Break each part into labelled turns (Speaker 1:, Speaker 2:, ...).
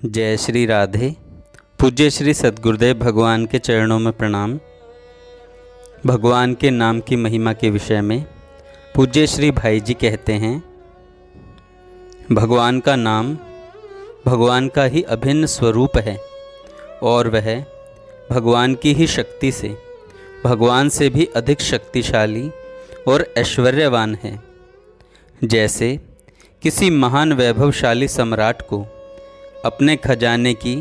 Speaker 1: जय श्री राधे। पूज्य श्री सद्गुरुदेव भगवान के चरणों में प्रणाम। भगवान के नाम की महिमा के विषय में पूज्य श्री भाई जी कहते हैं, भगवान का नाम भगवान का ही अभिन्न स्वरूप है और वह भगवान की ही शक्ति से भगवान से भी अधिक शक्तिशाली और ऐश्वर्यवान है। जैसे किसी महान वैभवशाली सम्राट को अपने खजाने की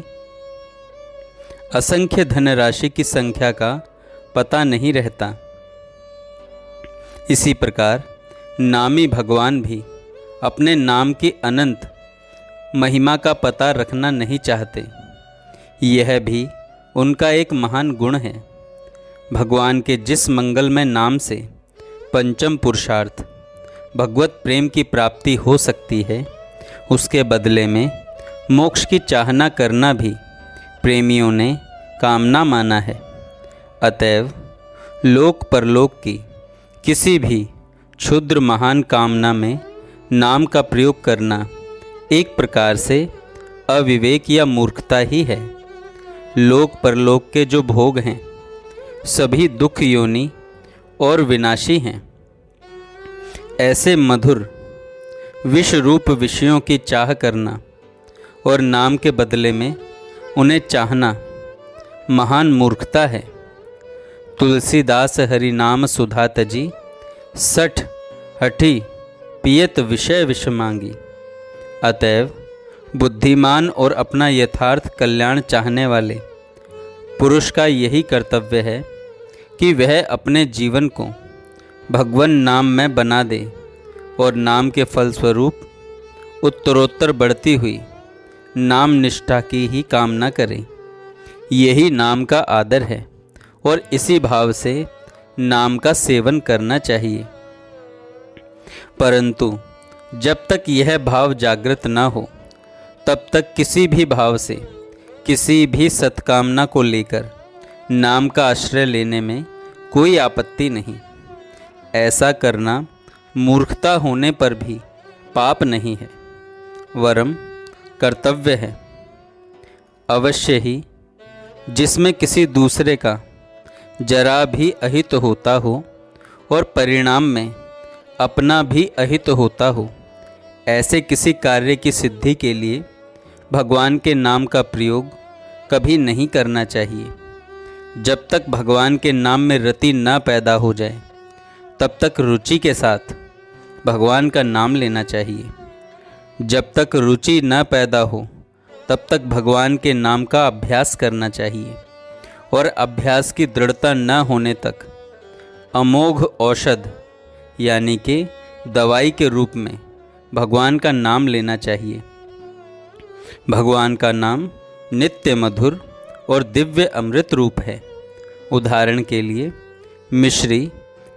Speaker 1: असंख्य धनराशि की संख्या का पता नहीं रहता, इसी प्रकार नामी भगवान भी अपने नाम की अनंत महिमा का पता रखना नहीं चाहते। यह भी उनका एक महान गुण है। भगवान के जिस मंगलमय नाम से पंचम पुरुषार्थ भगवत प्रेम की प्राप्ति हो सकती है, उसके बदले में मोक्ष की चाहना करना भी प्रेमियों ने कामना माना है। अतएव लोक परलोक की किसी भी क्षुद्र महान कामना में नाम का प्रयोग करना एक प्रकार से अविवेक या मूर्खता ही है। लोक परलोक के जो भोग हैं सभी दुख योनि और विनाशी हैं। ऐसे मधुर विष रूप विषयों की चाह करना और नाम के बदले में उन्हें चाहना महान मूर्खता है। तुलसीदास हरि नाम सुधा तजी, सठ हठी पियत विषय विष मांगी। अतएव बुद्धिमान और अपना यथार्थ कल्याण चाहने वाले पुरुष का यही कर्तव्य है कि वह अपने जीवन को भगवान नाम में बना दे और नाम के फलस्वरूप उत्तरोत्तर बढ़ती हुई नाम निष्ठा की ही कामना करें। यही नाम का आदर है और इसी भाव से नाम का सेवन करना चाहिए। परंतु जब तक यह भाव जागृत न हो तब तक किसी भी भाव से किसी भी सत्कामना को लेकर नाम का आश्रय लेने में कोई आपत्ति नहीं। ऐसा करना मूर्खता होने पर भी पाप नहीं है, वरम कर्तव्य है। अवश्य ही जिसमें किसी दूसरे का जरा भी अहित होता हो और परिणाम में अपना भी अहित होता हो, ऐसे किसी कार्य की सिद्धि के लिए भगवान के नाम का प्रयोग कभी नहीं करना चाहिए। जब तक भगवान के नाम में रति न पैदा हो जाए तब तक रुचि के साथ भगवान का नाम लेना चाहिए। जब तक रुचि न पैदा हो तब तक भगवान के नाम का अभ्यास करना चाहिए और अभ्यास की दृढ़ता न होने तक अमोघ औषध यानी कि दवाई के रूप में भगवान का नाम लेना चाहिए। भगवान का नाम नित्य मधुर और दिव्य अमृत रूप है। उदाहरण के लिए मिश्री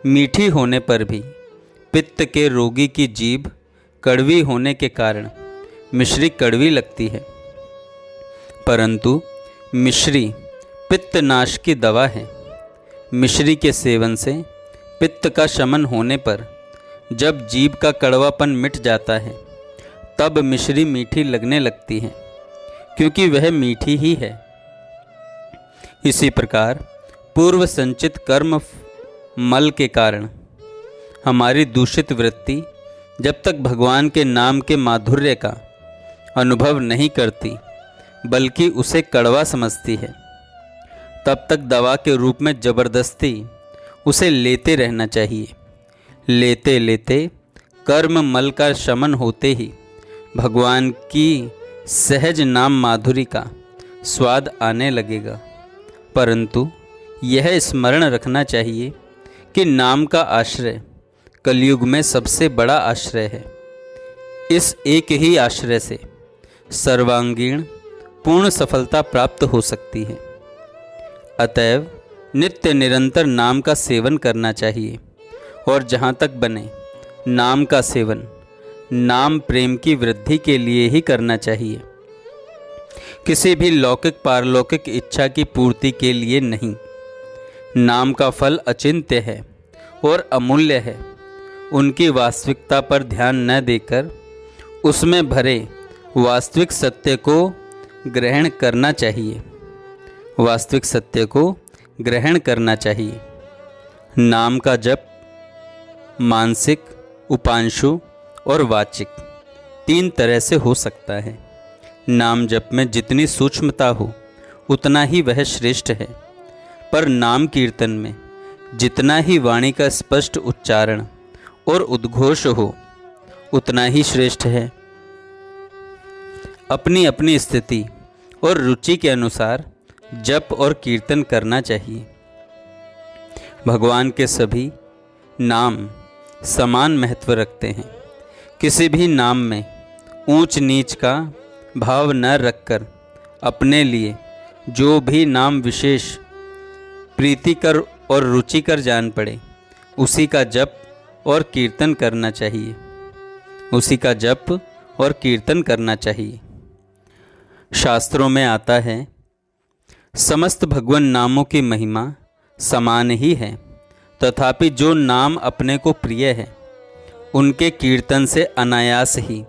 Speaker 1: मीठी होने पर भी पित्त के रोगी की जीभ कड़वी होने के कारण मिश्री कड़वी लगती है, परंतु मिश्री पित्तनाश की दवा है। मिश्री के सेवन से पित्त का शमन होने पर जब जीभ का कड़वापन मिट जाता है तब मिश्री मीठी लगने लगती है, क्योंकि वह मीठी ही है। इसी प्रकार पूर्व संचित कर्म मल के कारण हमारी दूषित वृत्ति जब तक भगवान के नाम के माधुर्य का अनुभव नहीं करती बल्कि उसे कड़वा समझती है, तब तक दवा के रूप में जबरदस्ती उसे लेते रहना चाहिए। लेते लेते कर्म मल का शमन होते ही भगवान की सहज नाम माधुरी का स्वाद आने लगेगा। परंतु यह स्मरण रखना चाहिए कि नाम का आश्रय कलयुग में सबसे बड़ा आश्रय है। इस एक ही आश्रय से सर्वांगीण पूर्ण सफलता प्राप्त हो सकती है। अतएव नित्य निरंतर नाम का सेवन करना चाहिए और जहाँ तक बने नाम का सेवन नाम प्रेम की वृद्धि के लिए ही करना चाहिए, किसी भी लौकिक पारलौकिक इच्छा की पूर्ति के लिए नहीं। नाम का फल अचिंत्य है और अमूल्य है। उनकी वास्तविकता पर ध्यान न देकर उसमें भरे वास्तविक सत्य को ग्रहण करना चाहिए, वास्तविक सत्य को ग्रहण करना चाहिए। नाम का जप मानसिक, उपांशु और वाचिक 3 तरह से हो सकता है। नाम जप में जितनी सूक्ष्मता हो उतना ही वह श्रेष्ठ है, पर नाम कीर्तन में जितना ही वाणी का स्पष्ट उच्चारण और उद्घोष हो उतना ही श्रेष्ठ है। अपनी अपनी स्थिति और रुचि के अनुसार जप और कीर्तन करना चाहिए। भगवान के सभी नाम समान महत्व रखते हैं। किसी भी नाम में ऊंच नीच का भाव न रखकर अपने लिए जो भी नाम विशेष प्रीतिकर और रुचिकर जान पड़े उसी का जप और कीर्तन करना चाहिए, उसी का जप और कीर्तन करना चाहिए। शास्त्रों में आता है, समस्त भगवान नामों की महिमा समान ही है, तथापि जो नाम अपने को प्रिय है उनके कीर्तन से अनायास ही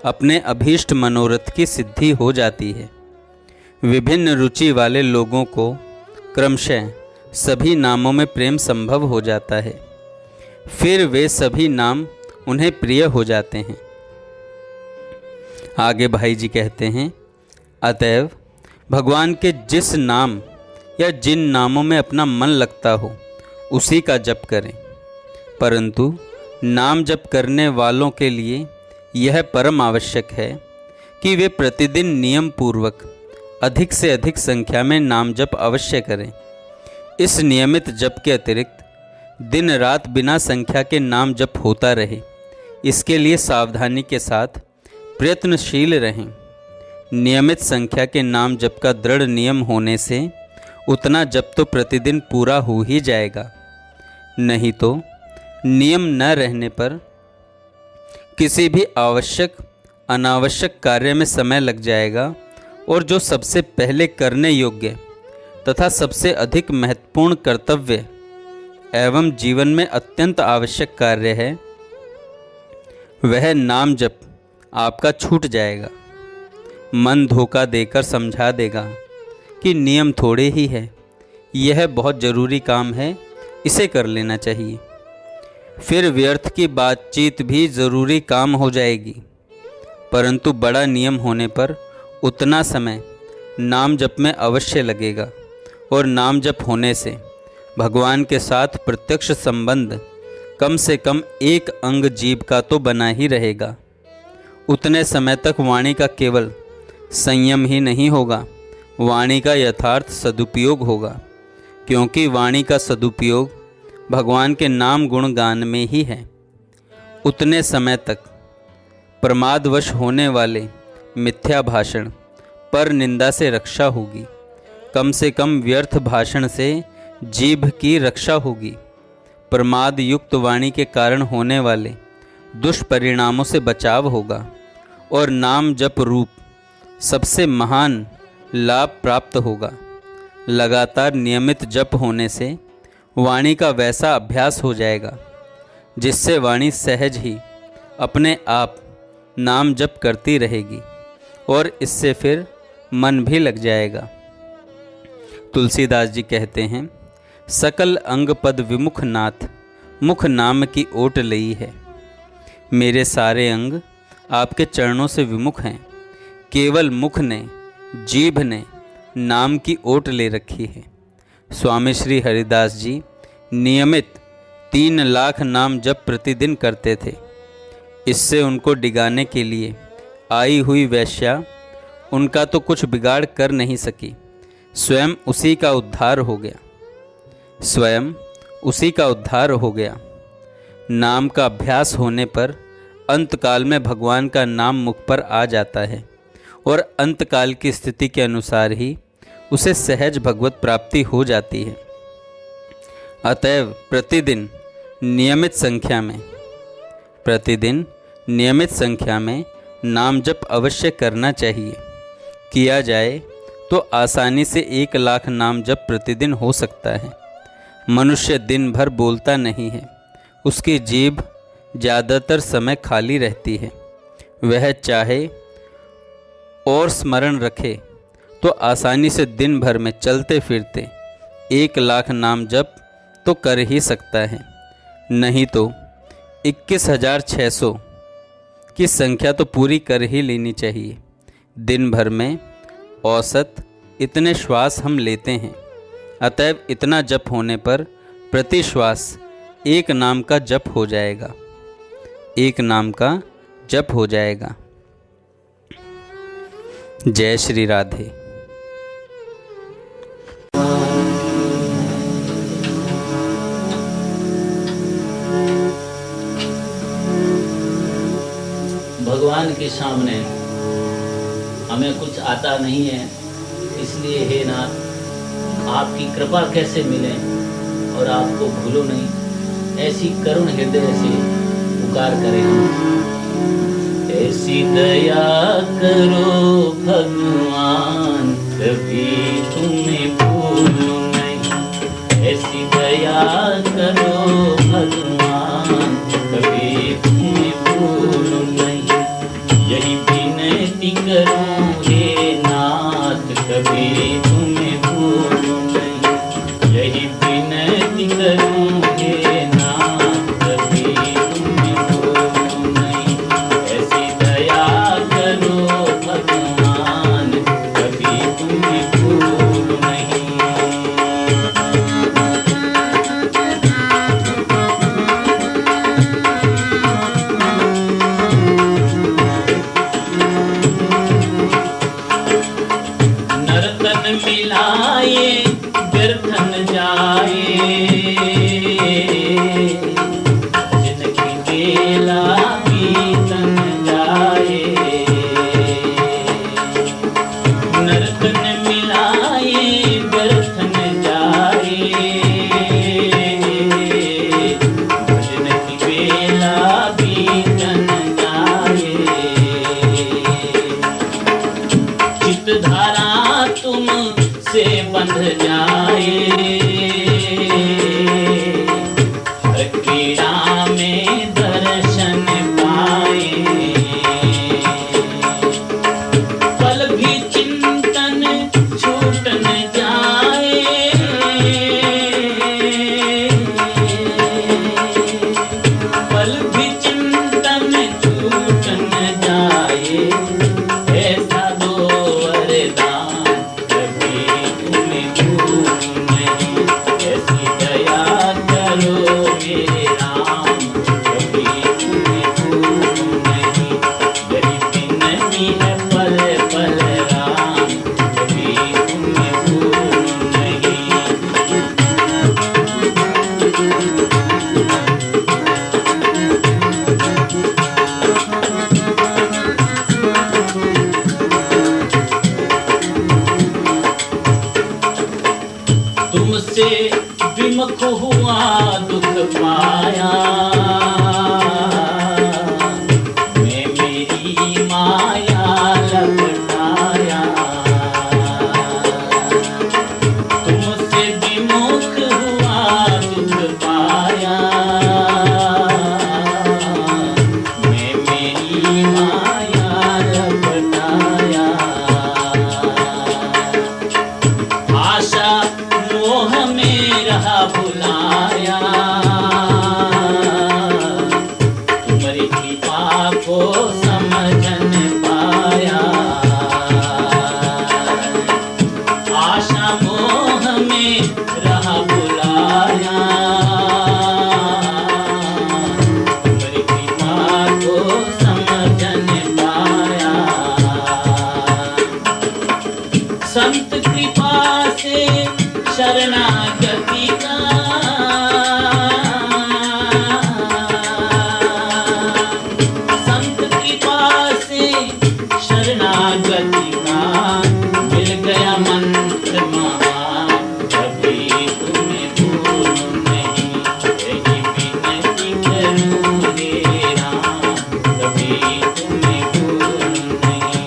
Speaker 1: अपने अभीष्ट मनोरथ की सिद्धि हो जाती है। विभिन्न रुचि वाले लोगों को क्रमशः सभी नामों में प्रेम संभव हो जाता है, फिर वे सभी नाम उन्हें प्रिय हो जाते हैं। आगे भाई जी कहते हैं, अतएव भगवान के जिस नाम या जिन नामों में अपना मन लगता हो उसी का जप करें, परंतु नाम जप करने वालों के लिए यह परम आवश्यक है कि वे प्रतिदिन नियम पूर्वक अधिक से अधिक संख्या में नाम जप अवश्य करें। इस नियमित जप के अतिरिक्त दिन रात बिना संख्या के नाम जप होता रहे, इसके लिए सावधानी के साथ प्रयत्नशील रहें। नियमित संख्या के नाम जप का दृढ़ नियम होने से उतना जप तो प्रतिदिन पूरा हो ही जाएगा, नहीं तो नियम न रहने पर किसी भी आवश्यक अनावश्यक कार्य में समय लग जाएगा और जो सबसे पहले करने योग्य तथा सबसे अधिक महत्वपूर्ण कर्तव्य एवं जीवन में अत्यंत आवश्यक कार्य है वह नाम जप आपका छूट जाएगा। मन धोखा देकर समझा देगा कि नियम थोड़े ही है, यह बहुत ज़रूरी काम है, इसे कर लेना चाहिए। फिर व्यर्थ की बातचीत भी ज़रूरी काम हो जाएगी, परंतु बड़ा नियम होने पर उतना समय नाम जप में अवश्य लगेगा और नाम जप होने से भगवान के साथ प्रत्यक्ष संबंध कम से कम एक अंग जीव का तो बना ही रहेगा। उतने समय तक वाणी का केवल संयम ही नहीं होगा, वाणी का यथार्थ सदुपयोग होगा, क्योंकि वाणी का सदुपयोग भगवान के नाम गुण गान में ही है। उतने समय तक प्रमादवश होने वाले मिथ्या भाषण पर निंदा से रक्षा होगी, कम से कम व्यर्थ भाषण से जीभ की रक्षा होगी। प्रमाद युक्त वाणी के कारण होने वाले दुष्परिणामों से बचाव होगा और नाम जप रूप सबसे महान लाभ प्राप्त होगा। लगातार नियमित जप होने से वाणी का वैसा अभ्यास हो जाएगा जिससे वाणी सहज ही अपने आप नाम जप करती रहेगी और इससे फिर मन भी लग जाएगा। तुलसीदास जी कहते हैं, सकल अंग पद विमुख नाथ मुख नाम की ओट लई है। मेरे सारे अंग आपके चरणों से विमुख हैं, केवल मुख ने जीभ ने नाम की ओट ले रखी है। स्वामी श्री हरिदास जी नियमित 3 लाख नाम जप प्रतिदिन करते थे। इससे उनको डिगाने के लिए आई हुई वैश्या उनका तो कुछ बिगाड़ कर नहीं सकी, स्वयं उसी का उद्धार हो गया, स्वयं उसी का उद्धार हो गया। नाम का अभ्यास होने पर अंतकाल में भगवान का नाम मुख पर आ जाता है और अंतकाल की स्थिति के अनुसार ही उसे सहज भगवत प्राप्ति हो जाती है। अतएव प्रतिदिन नियमित संख्या में नाम जप अवश्य करना चाहिए। किया जाए तो आसानी से 1 लाख नाम जप प्रतिदिन हो सकता है। मनुष्य दिन भर बोलता नहीं है, उसकी जीभ ज़्यादातर समय खाली रहती है। वह चाहे और स्मरण रखे तो आसानी से दिन भर में चलते फिरते 1,00,000 नाम जप तो कर ही सकता है, नहीं तो 21,600 की संख्या तो पूरी कर ही लेनी चाहिए। दिन भर में औसत इतने श्वास हम लेते हैं, अतएव इतना जप होने पर प्रति श्वास 1 नाम का जप हो जाएगा, 1 नाम का जप हो जाएगा। जय श्री राधे।
Speaker 2: भगवान के सामने हमें कुछ आता नहीं है, इसलिए हे नाथ आपकी कृपा कैसे मिले और आपको भूलो नहीं, ऐसी करुण हृदय से पुकार करें हम। ऐसी दया करो भगवान कभी तुम्हें भूलो नहीं, ऐसी दया करो भगवान कभी तुम्हें भूलो नहीं। यही विनती करूं हे नाथ कभी तुम्हें भूलूं नहीं, यही विनती करूं हे नाथ कभी तुम्हें भूलूं नहीं। ऐसी दया करो भगवान कभी तुम्हें भूलूं नहीं। मिलाए व्यर्थन जाए, जिनकी बेला बीतन जाए। नर्तन मिलाए व्यर्थन जाए, जिनकी बेला बीतन जाए। चित धारा तुम से बंध जाए, हर क्रीड़ा में दर्शन पाए। पल भी चिंतन छूट न जाए, पल भी चिंतन छूट न जाए। ऐसा दो वरदान तुमसे विमुख हुआ दुख पाया, मैं मेरी माया लपटाया। तुमसे विमुख हुआ दुख पाया, मैं मेरी माया लपटाया। आशा मोह में रहा भुलाया, तुम्हारी कृपा को समझ न पाया। आशा मोह में रहा भुलाया, तुम्हारी कृपा को समझ न पाया। संत कृपा से शरणागति का, संत कृपा से शरणागति का मिल गया मंत्र महान, कभी तुम्हें भूलूं नहीं। यही विनती करूं हे राम कभी तुम्हें भूलूं नहीं।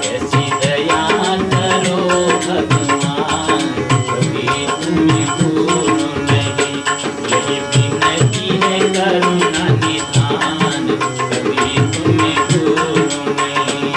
Speaker 2: ऐसी दया करो भगवान कभी तुम्हें भूलूं नहीं। यही विनती है करुणा निधान कभी तुम्हें भूलूं नहीं।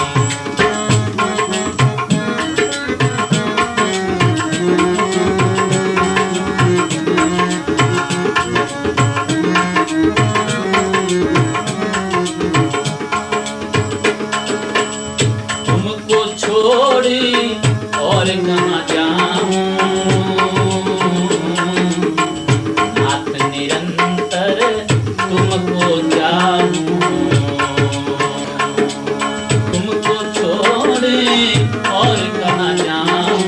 Speaker 2: और कहाँ जाऊं,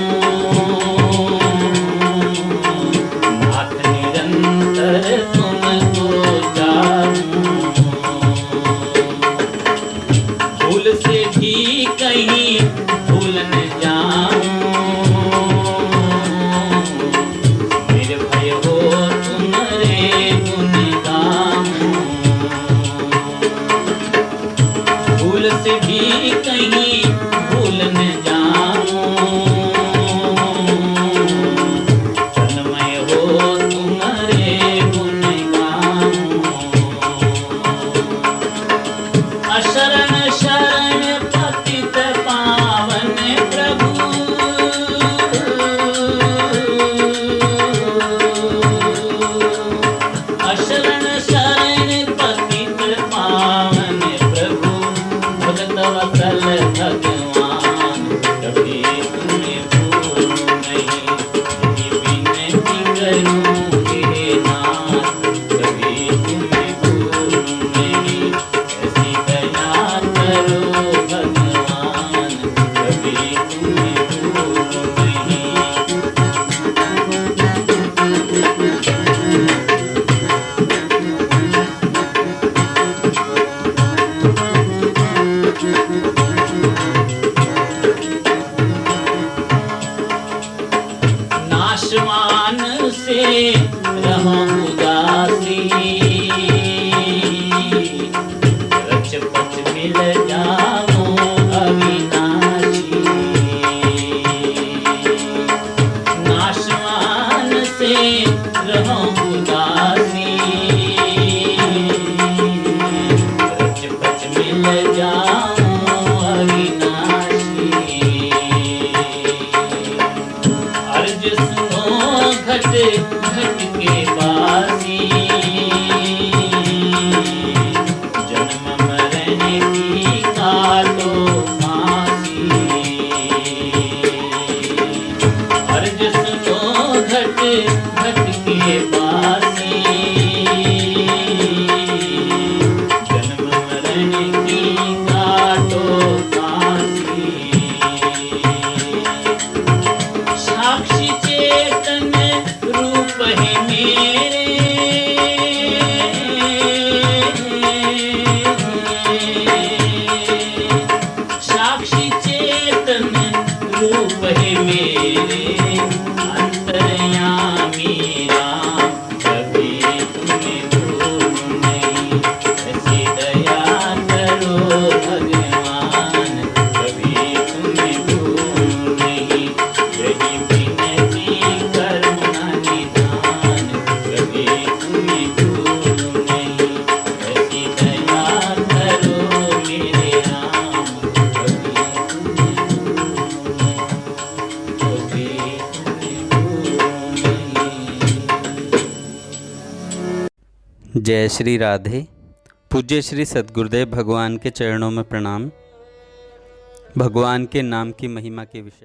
Speaker 2: नाथ निरंतर तुमको चाहूं। भूल से भी कहीं भूल न जाऊं, निर्भय हो तुम्हारे गुण गाऊं। भूल से भी कहीं भूल न जाऊं, तन्मय हो तुम्हारे गुण गाऊं। अशरण शरण पतित पावन प्रभु, अशरण शरण पतित पावन प्रभु, भगत वत्सल भगवान कभी तुम्हें भूलूं नहीं। यही विनती करूं हे नाथ, कभी तुम्हें भूलूं नहीं। ऐसी दया करो भगवान, कभी तुम्हें भूलूं नहीं। नाशवान से रहूं उदासी, रच पच मिल जाऊं अविनाशी। नाशवान से रहूं उदासी, रच पच मिल जाऊं अविनाशी। अर्ज सुनो घट घट के बासी, जन्म मरण की काटो फांसी। अर्ज सुनो घट घट के बासी, जन्म मरण की काटो फांसी। साक्षी चेतन रूप है मेरे, साक्षी चेतन रूप है मेरे, अंतर्यामी राम कभी तुम्हें भूलूं नहीं। ऐसी दया करो भगवान, कभी तुम्हें भूलूं नहीं। यही विनती करुणा निधान, कभी तुम्हें भूलूं नहीं। ऐसी दया करो मेरे राम, कभी तुम्हें भूलूं नहीं, कभी तुम्हें भूलूं नहीं।
Speaker 1: जय श्री राधे। पूज्य श्री सद्गुरुदेव भगवान के चरणों में प्रणाम। भगवान के नाम की महिमा के विषय